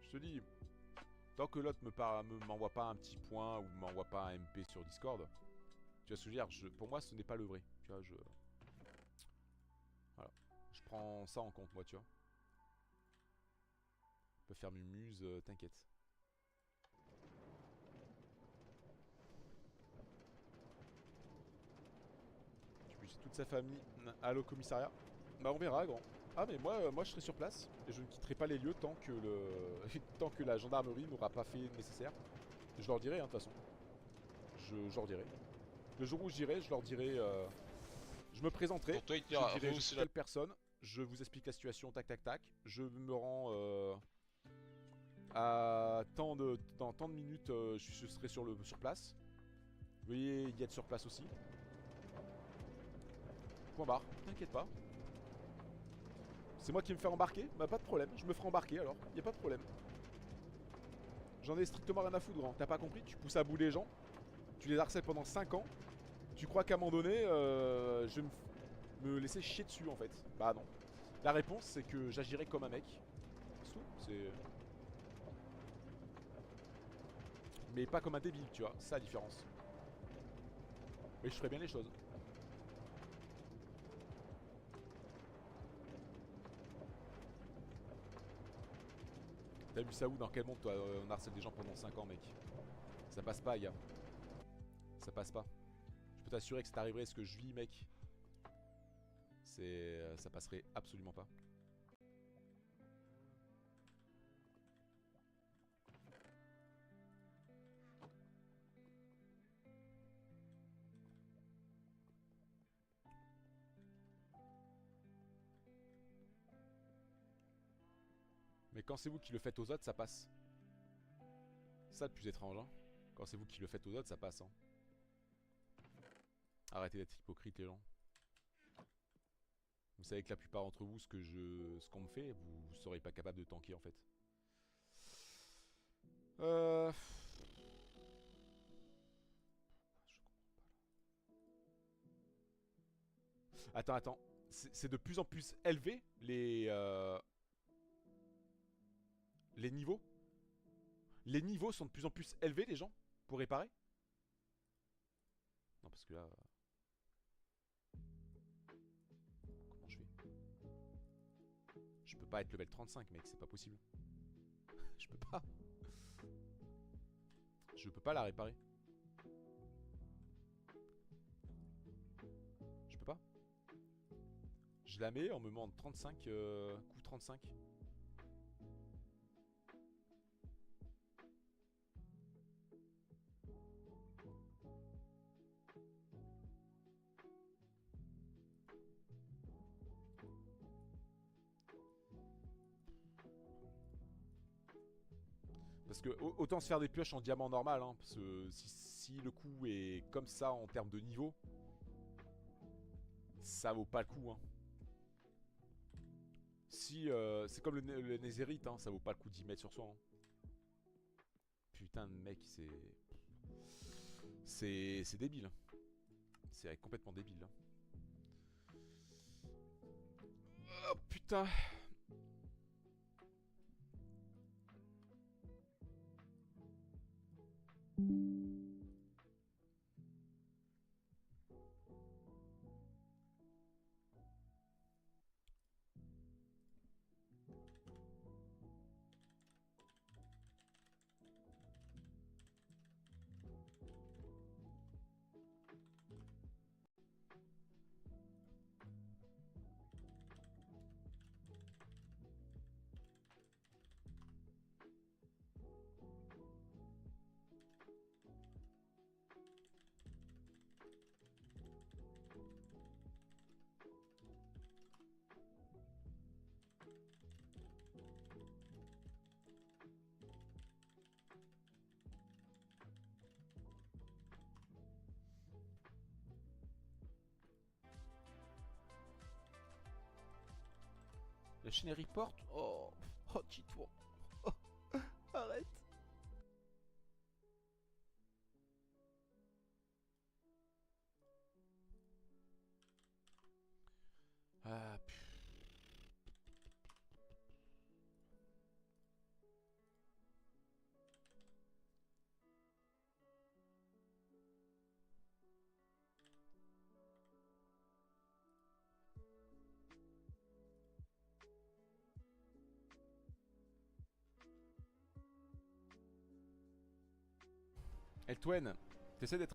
Je te dis, tant que l'autre m'envoie pas un petit point ou m'envoie pas un MP sur Discord, tu vois ce que je veux dire, pour moi ce n'est pas le vrai. Tu vois, voilà. Je prends ça en compte moi, tu vois. Je peux faire mumuse, t'inquiète. Tu peux toute sa famille. Allô commissariat. Bah on verra grand. Ah mais moi je serai sur place et je ne quitterai pas les lieux tant que tant que la gendarmerie n'aura pas fait le nécessaire. Je leur dirai hein, de toute façon. Je leur dirai. Le jour où j'irai, je leur dirai je me présenterai. Pour toi, il te Je dira, dirai vous, je suis c'est la... telle personne, je vous explique la situation, tac tac tac. Je me rends à dans tant de minutes, je serai sur place. Vous voyez, il y a de sur place aussi. Point barre, t'inquiète pas. C'est moi qui me fais embarquer? Bah pas de problème, je me ferai embarquer alors, y a pas de problème. J'en ai strictement rien à foutre grand, t'as pas compris? Tu pousses à bout les gens, tu les harcèles pendant 5 ans. Tu crois qu'à un moment donné, je vais me laisser chier dessus en fait? Bah non. La réponse c'est que j'agirai comme un mec. c'est... Mais pas comme un débile, tu vois, c'est ça la différence. Mais je ferais bien les choses. T'as vu ça où, dans quel monde toi, on harcèle des gens pendant 5 ans mec? Ça passe pas gars. Ça passe pas. Je peux t'assurer que ça t'arriverait ce que je vis mec. Ça passerait absolument pas. Mais quand c'est vous qui le faites aux autres, ça passe. C'est ça le plus étrange, hein. Quand c'est vous qui le faites aux autres, ça passe, hein. Arrêtez d'être hypocrite, les gens. Vous savez que la plupart d'entre vous, ce qu'on me fait, vous serez pas capable de tanker, en fait. Attends. C'est de plus en plus élevé, les niveaux. Les niveaux sont de plus en plus élevés, les gens, pour réparer. Non, parce que là... Comment je fais? Je peux pas être level 35, mec, c'est pas possible. Je peux pas. Je peux pas la réparer. Je peux pas. Je la mets, on me demande 35, coup 35. Parce que autant se faire des pioches en diamant normal, hein, parce que si le coup est comme ça en termes de niveau, ça vaut pas le coup. Hein. Si c'est comme le Netherite, hein, ça vaut pas le coup d'y mettre sur soi. Hein. Putain de mec, c'est débile. C'est complètement débile. Hein. Oh putain. La chaîne report. Oh, dis-toi. Oh, arrête. Ah putain. Eltwen, t'essaies d'être...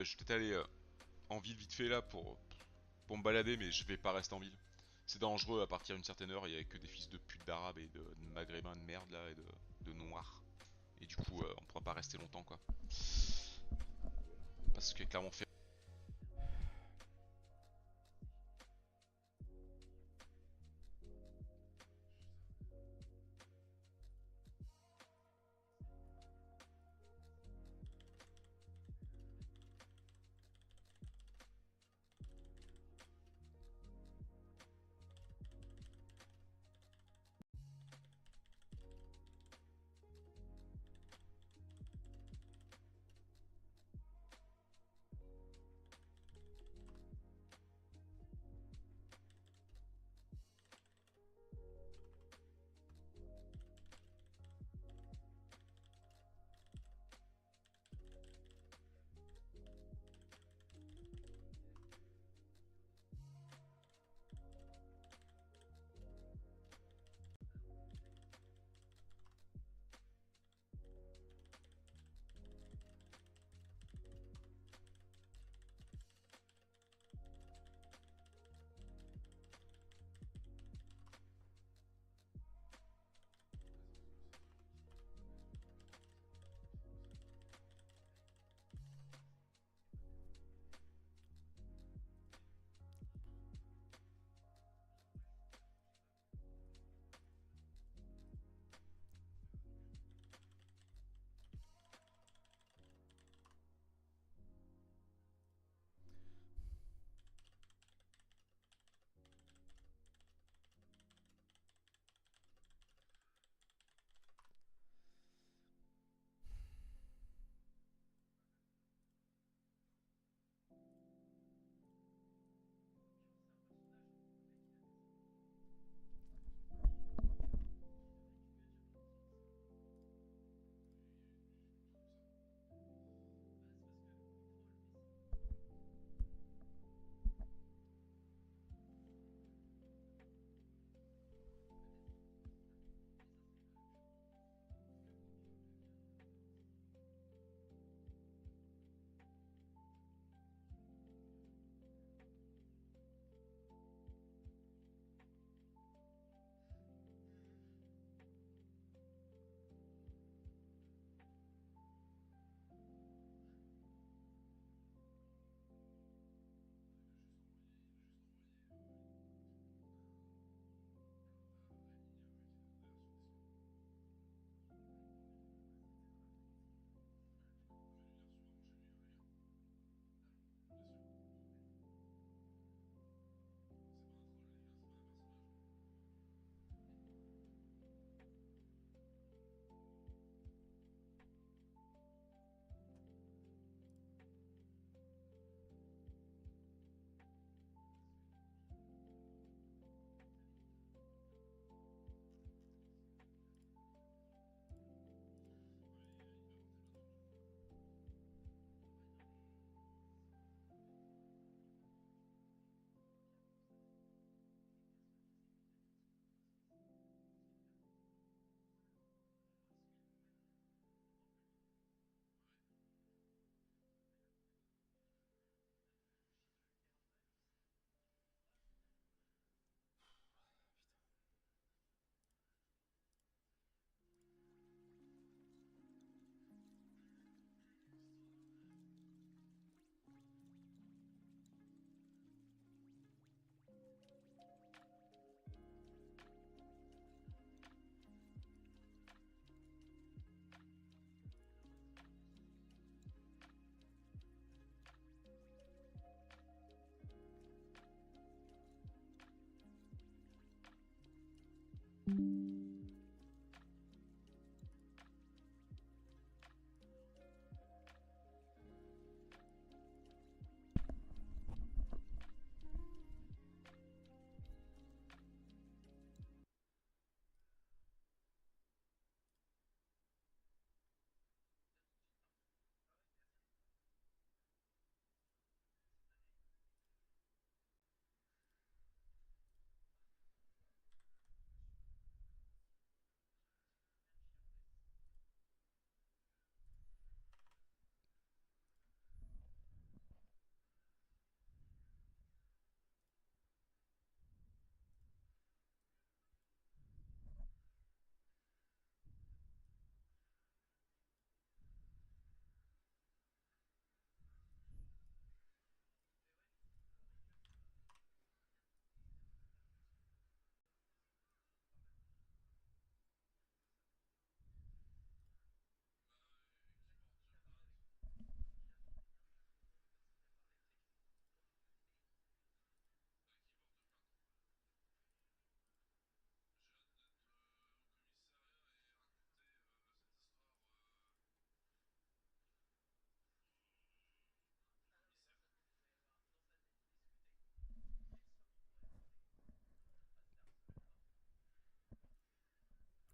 Je vais peut-être aller en ville vite fait là pour me balader, mais je vais pas rester en ville. C'est dangereux à partir d'une certaine heure, il y a que des fils de pute d'arabes et de maghrébins de merde là et de noirs. Et du coup, on pourra pas rester longtemps quoi. Parce que clairement fait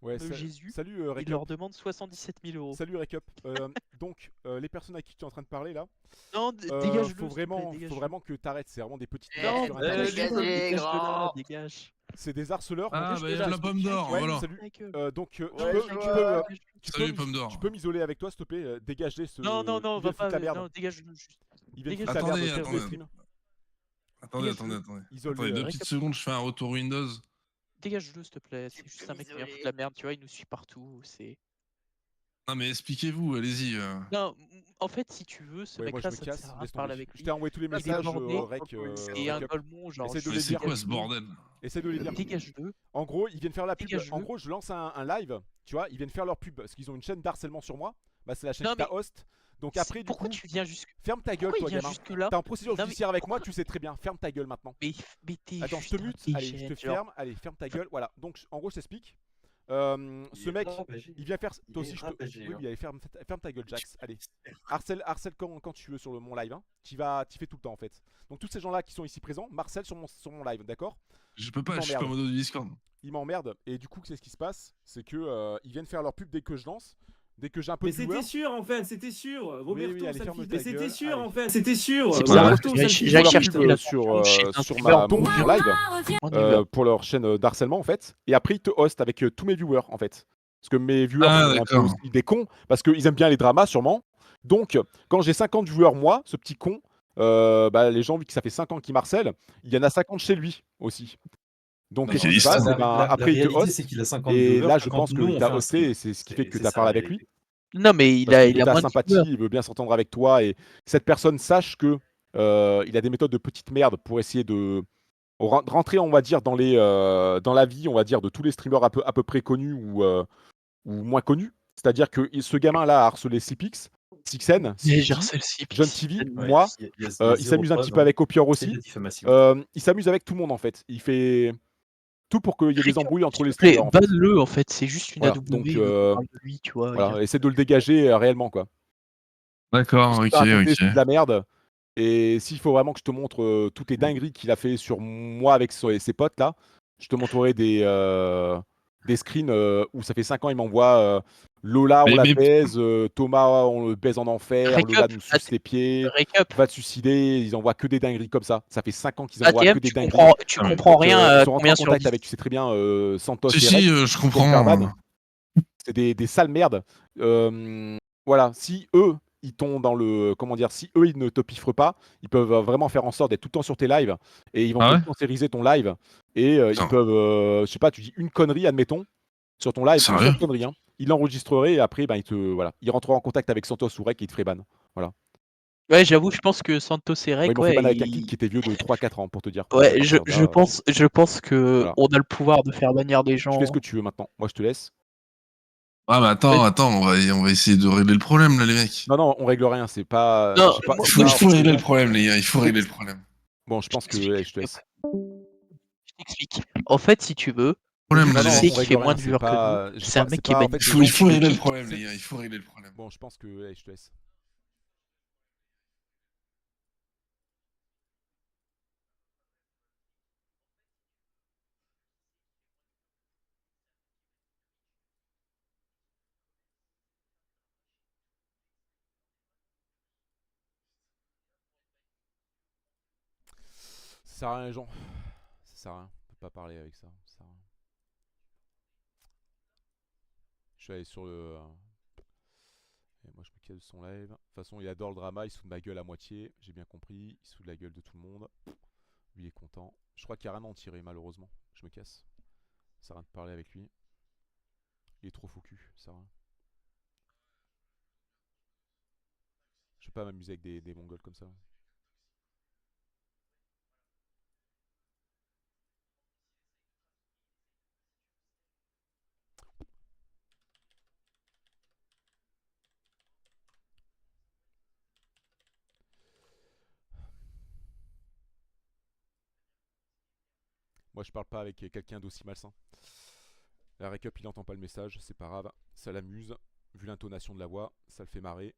Ouais, Jésus, salut il Récup. leur demande 77 000 €. Salut Récup. Donc, les personnes à qui tu es en train de parler là, Non, dégage-le, s'il te faut plaît, faut dégage-le. vraiment que t'arrêtes. C'est vraiment des petites Eh, merdes sur internet. dégagez, Dégage de là, grand. dégage. C'est des harceleurs. Ah, donc, bah, je y'a la t'explique. pomme d'or, Ouais, voilà. salut. Donc, Ouais, je Salut, pomme d'or. tu peux m'isoler avec toi, s'il te plaît. Dégager ce. Non, non, non, il vient va foutre pas. la merde. Non, dégage-le juste. Il vient Dégage- foutre la merde Attendez, sur tous les attendez. streams. Attendez, Dégage-le. attendez. Isole-les, Attendez, deux Récap. petites secondes, je fais un retour Windows. Dégage-le, s'il te plaît. C'est Tu juste peux un mec qui vient m'isoler. foutre la merde, tu vois, il nous suit partout. C'est. Non, mais expliquez-vous, allez-y. Non, en fait, si tu veux, ce Ouais, moi je mec-là, me ça te casse. sert à Laisse parler tomber. avec Je lui. t'ai envoyé tous les Il est messages, bordé, Rec. Et un Récup. golemon, genre. Essaie de Mais les c'est dire. quoi ce bordel? Essaie de les dire. Dégage-le. En gros, ils viennent faire la pub. Dégage-le. En gros, je lance un live. Tu vois, ils viennent faire leur pub parce qu'ils ont une chaîne d'harcèlement sur moi. Bah, c'est la chaîne Non, qui t'a mais host. Donc après, du Pourquoi coup, tu viens jusque. ferme ta gueule, Pourquoi il toi, vient gamin. jusque-là? T'es en procédure Non, mais judiciaire avec moi, pourquoi- tu sais très bien. Ferme ta gueule maintenant. Mais t'es Attends, je juste te un mute. Allez, je te dégène, genre. ferme. Allez, ferme ta gueule. Voilà. Donc, en gros, je t'explique. Ce mec, il vient faire. Toi aussi, je te. Oui, oui, allez, ferme ta gueule, Jax. Allez. Harcèle quand tu veux sur mon live. Hein. Tu fais tout le temps en fait. Donc, tous ces gens-là qui sont ici présents, Marcel sur mon live, d'accord? Je peux pas, Il je suis pas en m'emmerde. mode Discord. Ils m'emmerdent. Et du coup, c'est ce qui se passe. C'est que ils viennent faire leur pub dès que je lance. Dès que j'ai un peu Mais de viewers. c'était sûr en fait, c'était sûr. Vos Oui, oui, mertos, allez, sale ferme fils. ta Mais c'était gueule, sûr allez. en fait, c'était sûr. C'est Vos bizarre, mertos, j'ai- sale j'ai- fils. Ils font leur Jacques pub Chirac, sur ma donc sur live pour leur chaîne d'harcèlement en fait. Et après ils te hostent avec tous mes viewers en fait. Parce que mes viewers Ah, sont un peu d'accord. aussi des cons parce qu'ils aiment bien les dramas sûrement. Donc quand j'ai 50 viewers moi, ce petit con, bah, les gens vu que ça fait 5 ans qu'il marcèle, il y en a 50 chez lui aussi. Donc Mais qu'est-ce quelle qui se passe? histoire. Eh ben, après il te host. c'est qu'il a 50 Et viewers, là je 50 pense nous, qu'il on t'a fait un hosté stream. et c'est ce qui fait que C'est tu as ça, parlé la avec lui. réalité. Non, mais Parce qu'il il a t'a moins de sympathie, viewers. il veut bien s'entendre avec toi et cette personne sache que il a des méthodes de petite merde pour essayer de rentrer, on va dire, dans la vie, on va dire, de tous les streamers à peu près connus ou moins connus. C'est-à-dire que ce gamin-là a harcelé Sipix, Sixen, J'ai CPG, harcelé le Sipix. John TV, Ouais, moi. il y a Il zéro s'amuse un preuve, petit peu hein. avec Opior C'est de aussi. la diffamation. Il s'amuse avec tout le monde en fait. Il fait tout pour qu'il y ait des Récup, embrouilles entre s'il les te plaît, streamers. En fait. banne-le en fait, c'est juste une Voilà, AW, donc, il veut qu'on parle de lui, tu vois. Voilà, essaie de le dégager réellement quoi. D'accord, Tout ce ok, qu'il t'a raconté, ok. c'est de la merde. Et s'il faut vraiment que je te montre toutes les dingueries qu'il a fait sur moi avec ses potes là, je te montrerai des screens où ça fait 5 ans, il m'envoie Lola, on la Mais- baise, Thomas, on le baise en enfer, Récup, Lola nous suce les pieds, Récup, va te suicider, ils envoient que des dingueries comme ça. Ça fait 5 ans qu'ils envoient ATM, que des tu dingueries. comprends, tu Ah, mais- comprends Donc, rien ils à sont rentrés combien en sur contact 10. avec, tu sais très bien, Santos Si, et si, Rec, je comprends. Superman. C'est des sales merdes. Voilà, si eux, ils tombent dans le. Comment dire, si eux, ils ne te piffrent pas, ils peuvent vraiment faire en sorte d'être tout le temps sur tes lives et ils vont Ah te ouais cancériser ton live. Et ils Putain. peuvent. Je sais pas, tu dis une connerie, admettons, sur ton live, une Sérieux seule connerie, hein. Ils l'enregistreraient et après, ben, ils rentreront en contact avec Santos ou Rec et ils te feraient ban. Voilà. Ouais, j'avoue, je pense que Santos et Moi, ils Rec, m'ont fait ban ouais, avec un kid qui était vieux de 3-4 ans, pour te dire. ouais, À partir de là, je pense que voilà. on a le pouvoir de faire bannir des Tu fais ce gens. que tu veux maintenant. Moi, je te laisse. Ah, mais attends, on va essayer de régler le problème là, les mecs. Non, non, on règle rien. C'est pas. Non, j'ai pas- moi- c'est Il pas faut un régler le truc. problème, les gars, il faut régler le problème. Bon, je pense que. Ouais, je te laisse. Je t'explique. En fait, si tu veux, Problème, Non, là, non, les sais mecs. on qu'il règle fait moins rien. de C'est viewers que pas. nous, j'ai c'est un pas- mec qui est pas- en banni. fait, Il les faut gens qui régler le cheat, problème, c'est- les gars, il faut régler le problème. Bon, je pense que. Ouais, je te laisse. Ça sert à rien, les gens. Ça sert à rien. On peut pas parler avec ça. Ça sert à rien. Je suis allé sur le. Et moi, je me casse de son live. De toute façon, il adore le drama. Il se fout de ma gueule à moitié. J'ai bien compris. Il se fout de la gueule de tout le monde. Lui, il est content. Je crois qu'il n'y a rien à en tirer, malheureusement. Je me casse. Ça sert à rien de parler avec lui. Il est trop faux cul. Ça sert à rien. Je vais pas m'amuser avec des mongols comme ça. Moi, je parle pas avec quelqu'un d'aussi malsain. La récup, il entend pas le message, c'est pas grave. Ça l'amuse. Vu l'intonation de la voix, ça le fait marrer.